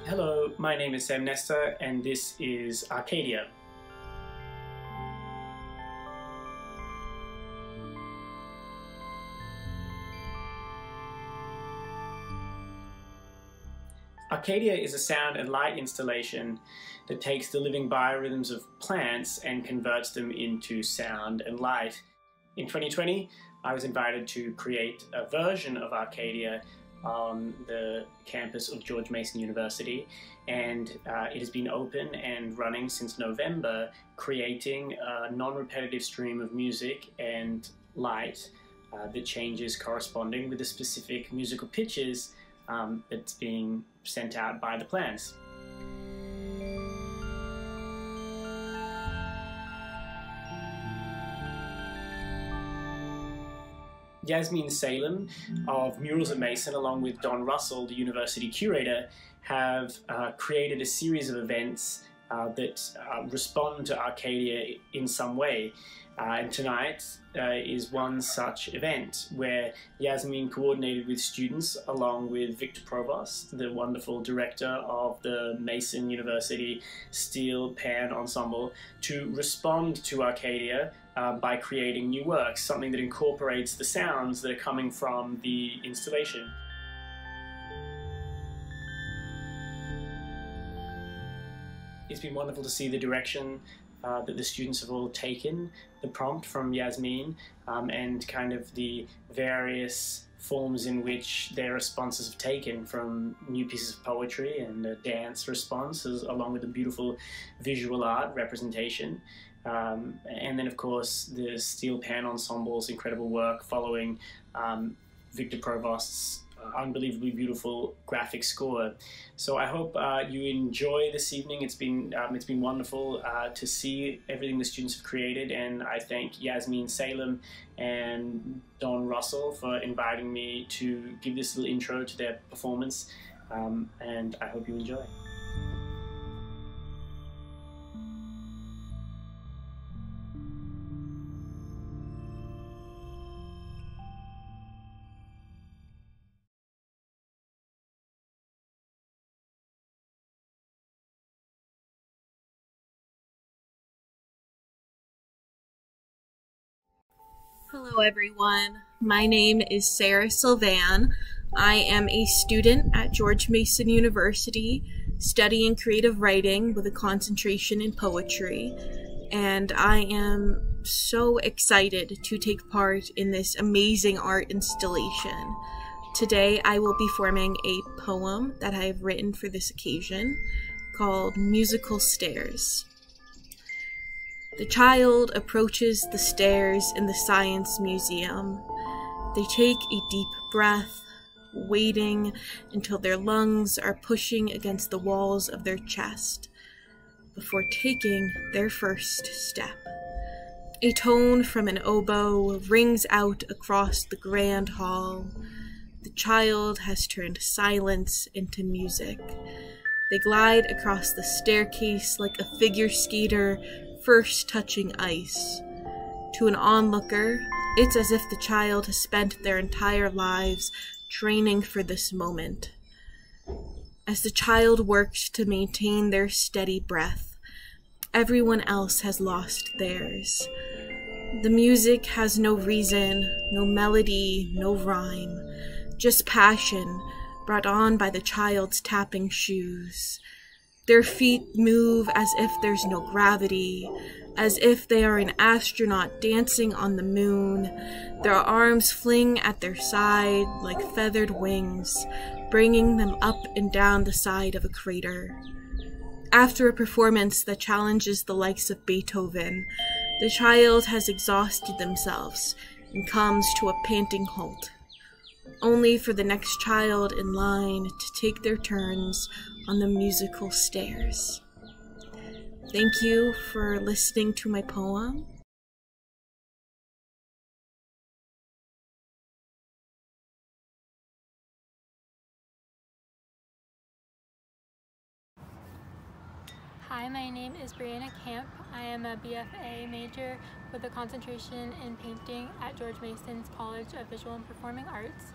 Hello, my name is Sam Nestor and this is Arcadia. Arcadia is a sound and light installation that takes the living biorhythms of plants and converts them into sound and light. In 2020, I was invited to create a version of Arcadia on the campus of George Mason University, and it has been open and running since November, creating a non-repetitive stream of music and light that changes corresponding with the specific musical pitches that's being sent out by the plants. Jaelin Mitchell of Murals at Mason, along with Don Russell, the university curator, have created a series of events that respond to Arcadia in some way. And tonight is one such event where Yasmin coordinated with students along with Victor Provost, the wonderful director of the Mason University Steel Pan Ensemble, to respond to Arcadia by creating new works, something that incorporates the sounds that are coming from the installation. It's been wonderful to see the direction that the students have all taken, the prompt from Yasmin, and kind of the various forms in which their responses have taken, from new pieces of poetry and a dance response, along with a beautiful visual art representation. And then of course the Steel Pan Ensemble's incredible work following Victor Provost's unbelievably beautiful graphic score. So I hope you enjoy this evening. It's been wonderful to see everything the students have created, and I thank Yasmin Mitchell and Don Russell for inviting me to give this little intro to their performance, and I hope you enjoy. Hello everyone, my name is Sarah Sylvan. I am a student at George Mason University studying creative writing with a concentration in poetry, and I am so excited to take part in this amazing art installation. Today I will be performing a poem that I have written for this occasion called Musical Stairs. The child approaches the stairs in the Science Museum. They take a deep breath, waiting until their lungs are pushing against the walls of their chest before taking their first step. A tone from an oboe rings out across the grand hall. The child has turned silence into music. They glide across the staircase like a figure skater first touching ice. To an onlooker, it's as if the child has spent their entire lives training for this moment. As the child works to maintain their steady breath, everyone else has lost theirs. The music has no reason, no melody, no rhyme, just passion brought on by the child's tapping shoes. Their feet move as if there's no gravity, as if they are an astronaut dancing on the moon. Their arms fling at their side like feathered wings, bringing them up and down the side of a crater. After a performance that challenges the likes of Beethoven, the child has exhausted themselves and comes to a panting halt, only for the next child in line to take their turns on the musical stairs. Thank you for listening to my poem. Hi, my name is Brianna Camp. I am a BFA major with a concentration in painting at George Mason's College of Visual and Performing Arts.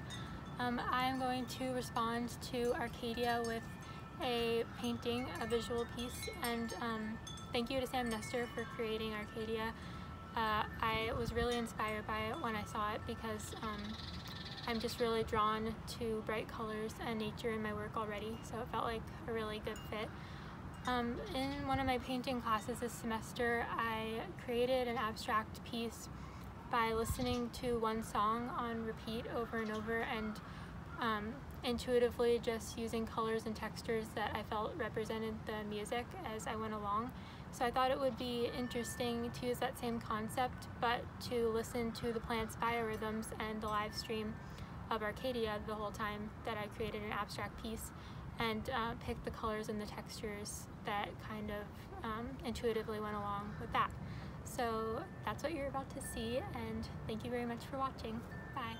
I am going to respond to Arcadia with a painting, a visual piece, and thank you to Sam Nestor for creating Arcadia. I was really inspired by it when I saw it because I'm just really drawn to bright colors and nature in my work already, so it felt like a really good fit. In one of my painting classes this semester, I created an abstract piece by listening to one song on repeat over and over and intuitively just using colors and textures that I felt represented the music as I went along. So I thought it would be interesting to use that same concept, but to listen to the plant's biorhythms and the live stream of Arcadia the whole time that I created an abstract piece, and pick the colors and the textures that kind of intuitively went along with that. So that's what you're about to see, and thank you very much for watching. Bye.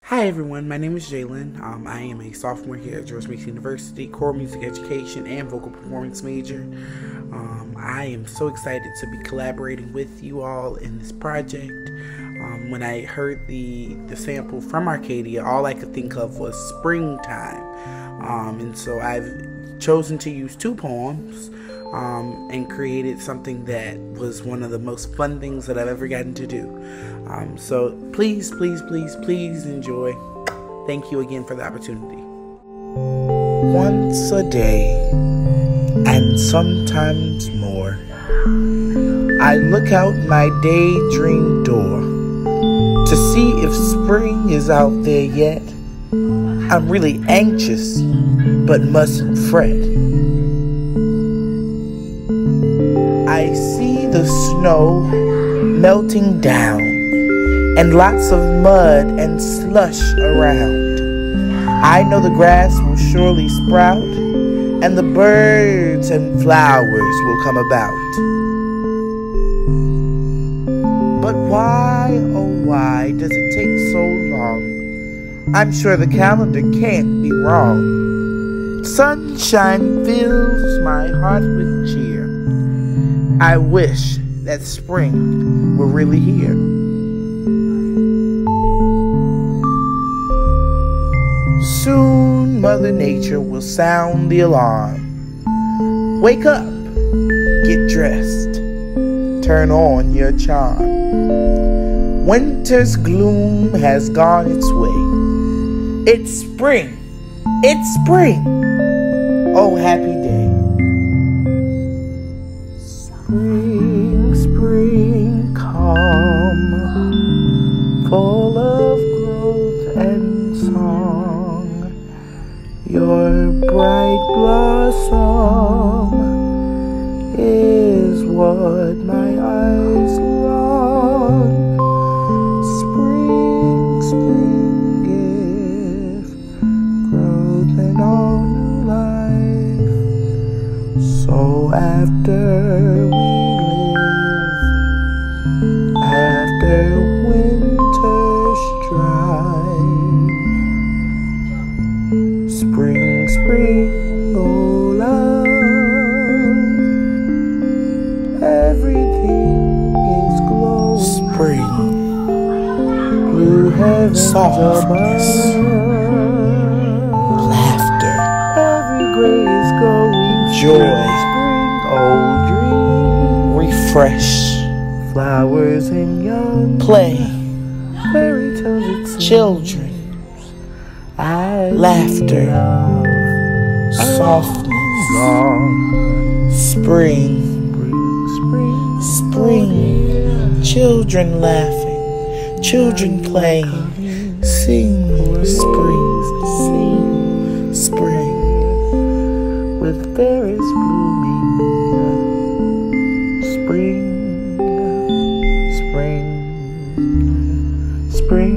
Hi everyone, my name is Jaelin. I am a sophomore here at George Mason University, core music education and vocal performance major. I am so excited to be collaborating with you all in this project. When I heard the sample from Arcadia, all I could think of was springtime. And so I've chosen to use 2 poems and created something that was one of the most fun things that I've ever gotten to do. So please, please, please, please enjoy. Thank you again for the opportunity. Once a day, and sometimes more, I look out my daydream door to see if spring is out there yet. I'm really anxious, but mustn't fret. I see the snow melting down, and lots of mud and slush around. I know the grass will surely sprout, and the birds and flowers will come about. But why, oh why, does it take so long? I'm sure the calendar can't be wrong. Sunshine fills my heart with cheer. I wish that spring were really here. Soon Mother Nature will sound the alarm. Wake up, get dressed, turn on your charm. Winter's gloom has gone its way. It's spring, it's spring, oh happy day. Spring, spring, come, full of growth and song. Your bright blossom is what my eyes long. Spring, spring, give growth and all new life. So after we live, after winter's dry, spring, spring, oh love, everything is glowing. Spring, blue heavens softness, above, laughter, every gray is going, joy, spring, oh dream, refresh, flowers and young, play, fairy tales, it's children, laughter, softness, spring, spring, children laughing, children playing, sing, spring, sing, spring, with berries blooming, spring, spring, spring.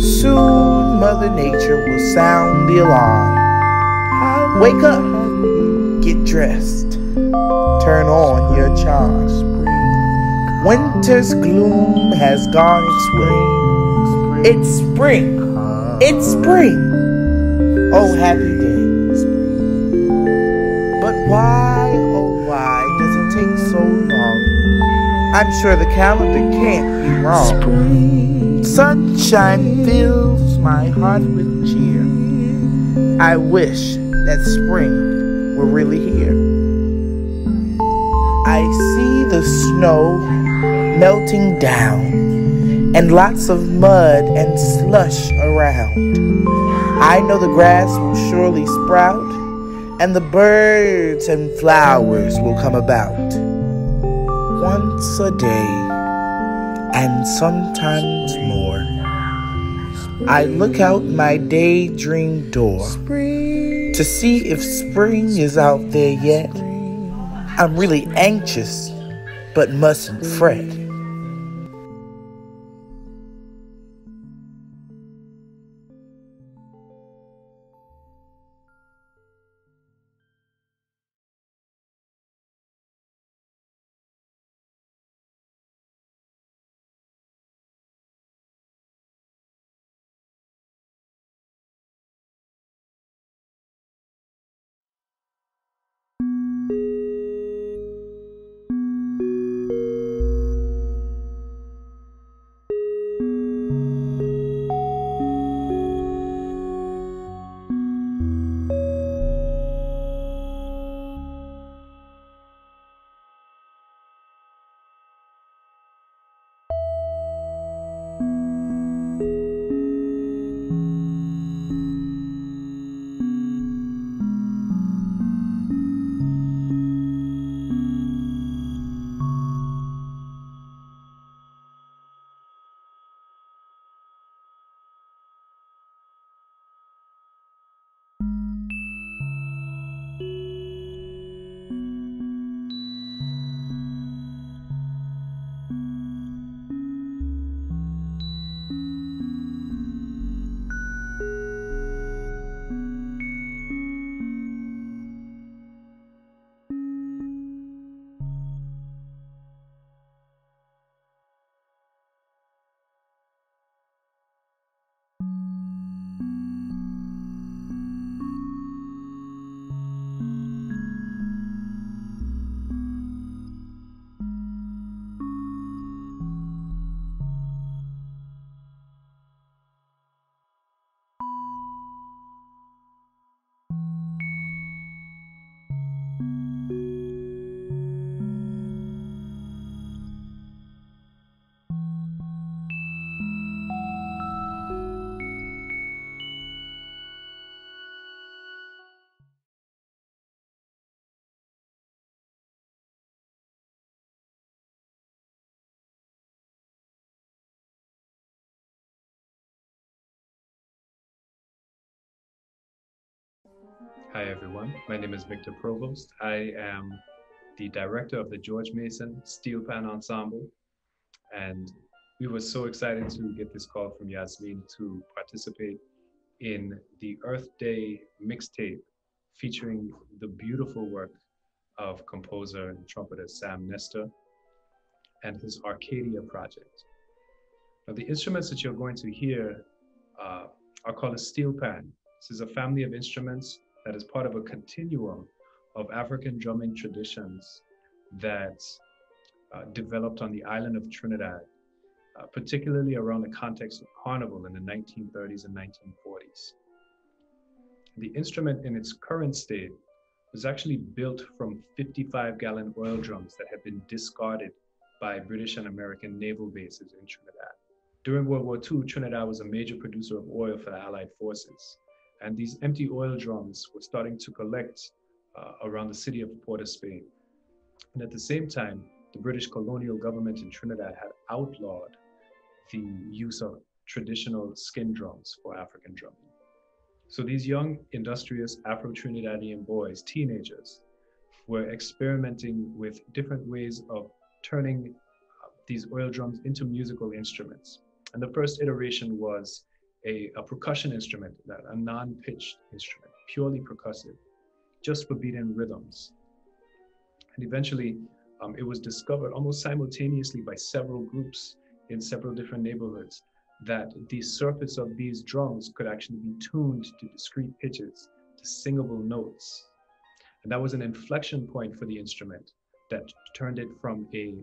Soon Mother Nature will sound the alarm. Wake up, get dressed, turn on your charm. Winter's gloom has gone its way. It's spring, it's spring, oh happy day. But why, oh why, does it take so long? I'm sure the calendar can't be wrong. Sunshine fills my heart with cheer. I wish that spring were really here. I see the snow melting down, and lots of mud and slush around. I know the grass will surely sprout, and the birds and flowers will come about. Once a day, and sometimes more, I look out my daydream door to see if spring is out there yet. I'm really anxious, but mustn't fret. Hi everyone, my name is Victor Provost. I am the director of the George Mason Steel Pan Ensemble, and we were so excited to get this call from Yasmin to participate in the Earth Day mixtape featuring the beautiful work of composer and trumpeter Sam Nestor and his Arcadia project. Now, the instruments that you're going to hear are called a steel pan. This is a family of instruments that is part of a continuum of African drumming traditions that developed on the island of Trinidad, particularly around the context of carnival in the 1930s and 1940s. The instrument in its current state was actually built from 55-gallon oil drums that had been discarded by British and American naval bases in Trinidad. During World War II, Trinidad was a major producer of oil for the Allied forces. And these empty oil drums were starting to collect around the city of Port of Spain. And at the same time, the British colonial government in Trinidad had outlawed the use of traditional skin drums for African drumming. So these young, industrious Afro-Trinidadian boys, teenagers, were experimenting with different ways of turning these oil drums into musical instruments. And the first iteration was a percussion instrument, a non-pitched instrument, purely percussive, just for beating rhythms. And eventually, it was discovered almost simultaneously by several groups in several different neighborhoods that the surface of these drums could actually be tuned to discrete pitches, to singable notes. And that was an inflection point for the instrument that turned it from a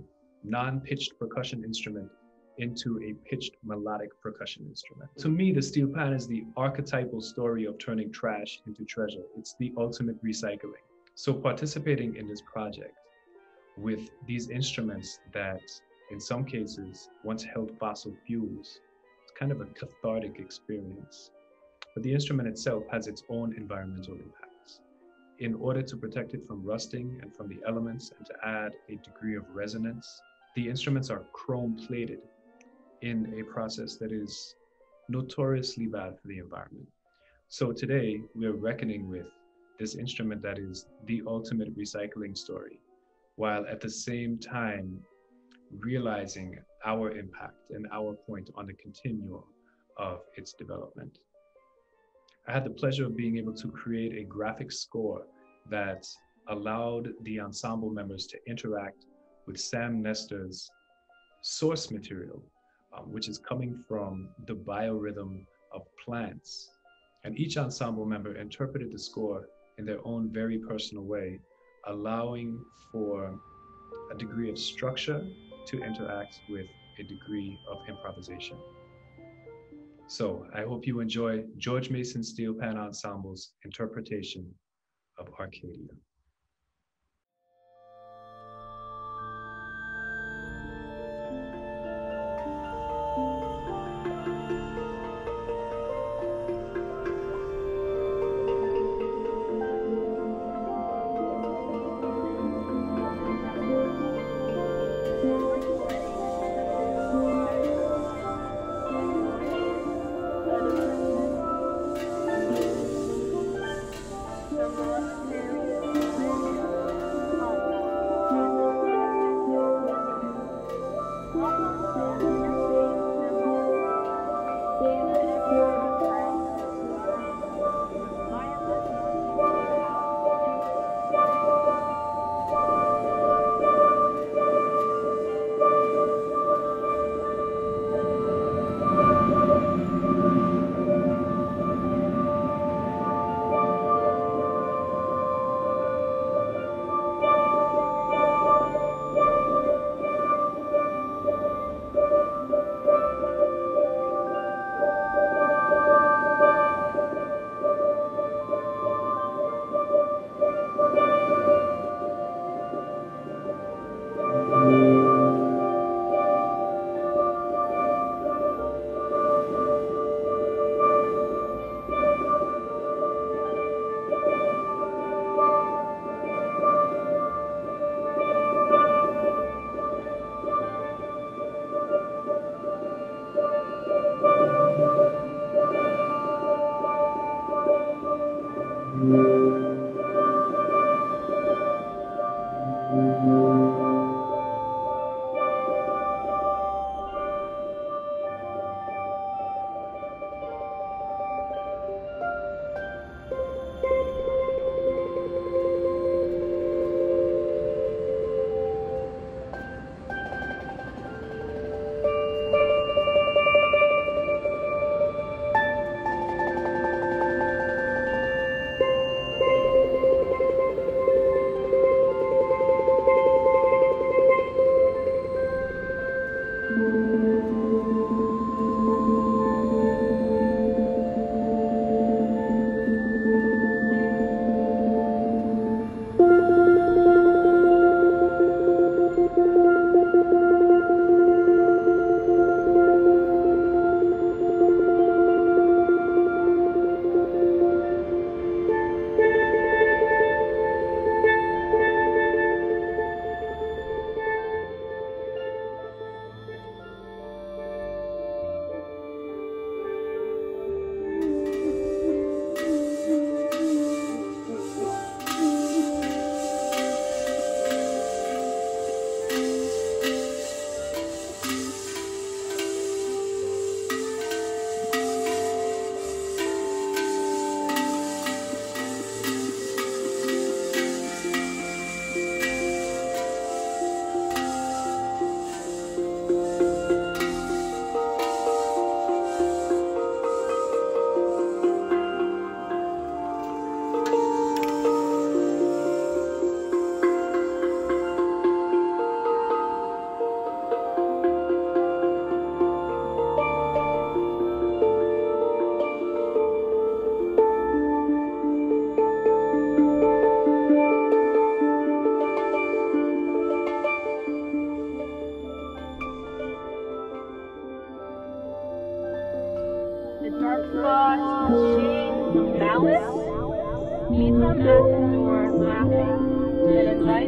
non-pitched percussion instrument into a pitched melodic percussion instrument. To me, the steel pan is the archetypal story of turning trash into treasure. It's the ultimate recycling. So participating in this project with these instruments that in some cases once held fossil fuels, it's kind of a cathartic experience. But the instrument itself has its own environmental impacts. In order to protect it from rusting and from the elements and to add a degree of resonance, the instruments are chrome plated in a process that is notoriously bad for the environment. So today, we're reckoning with this instrument that is the ultimate recycling story, while at the same time realizing our impact and our point on the continuum of its development. I had the pleasure of being able to create a graphic score that allowed the ensemble members to interact with Sam Nestor's source material, which is coming from the biorhythm of plants. And each ensemble member interpreted the score in their own very personal way, allowing for a degree of structure to interact with a degree of improvisation. So I hope you enjoy George Mason Steel Pan Ensemble's interpretation of Arcadia. Come on,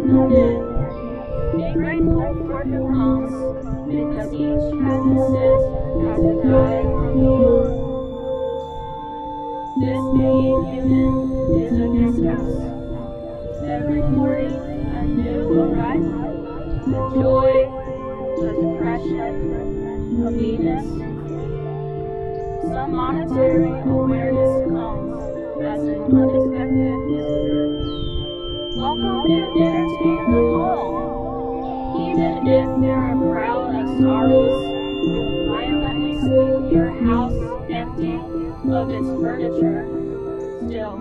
noted. Be grateful for who comes, because each has a sis, has a guide from the moon. This being human is a guest house. Every morning a new arrival, the joy, the depression, the meanness. Some monetary awareness comes as an unexpected visitor. Welcome and entertain them all. Even if they're a crowd of sorrows, you'll violently sweep your house empty of its furniture. Still,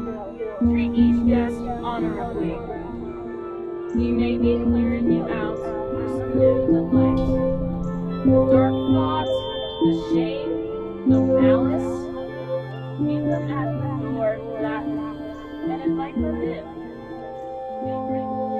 treat each guest honorably. We may be clearing you out for some new delight. The dark thoughts, the shame, the malice, meet them at the door gladly and invite them in. Be grateful.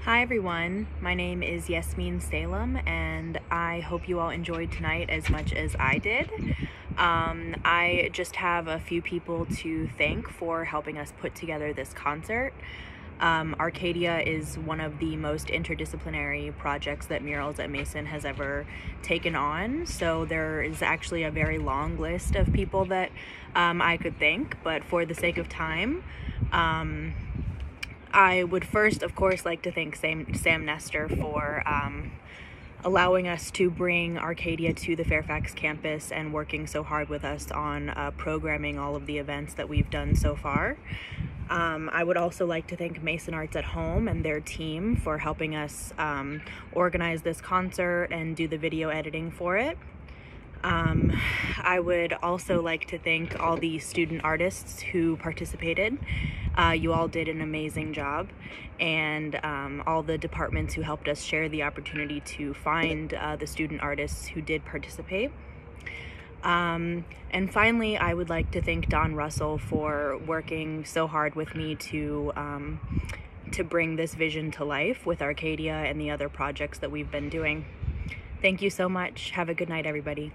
Hi everyone, my name is Yasmin Salem and I hope you all enjoyed tonight as much as I did. I just have a few people to thank for helping us put together this concert. Arcadia is one of the most interdisciplinary projects that Murals at Mason has ever taken on, so there is actually a very long list of people that I could thank, but for the sake of time, I would first, of course, like to thank Sam Nestor for allowing us to bring Arcadia to the Fairfax campus and working so hard with us on programming all of the events that we've done so far. I would also like to thank Mason Arts at Home and their team for helping us organize this concert and do the video editing for it. I would also like to thank all the student artists who participated. You all did an amazing job, and all the departments who helped us share the opportunity to find the student artists who did participate. And finally, I would like to thank Don Russell for working so hard with me to bring this vision to life with Arcadia and the other projects that we've been doing. Thank you so much. Have a good night, everybody.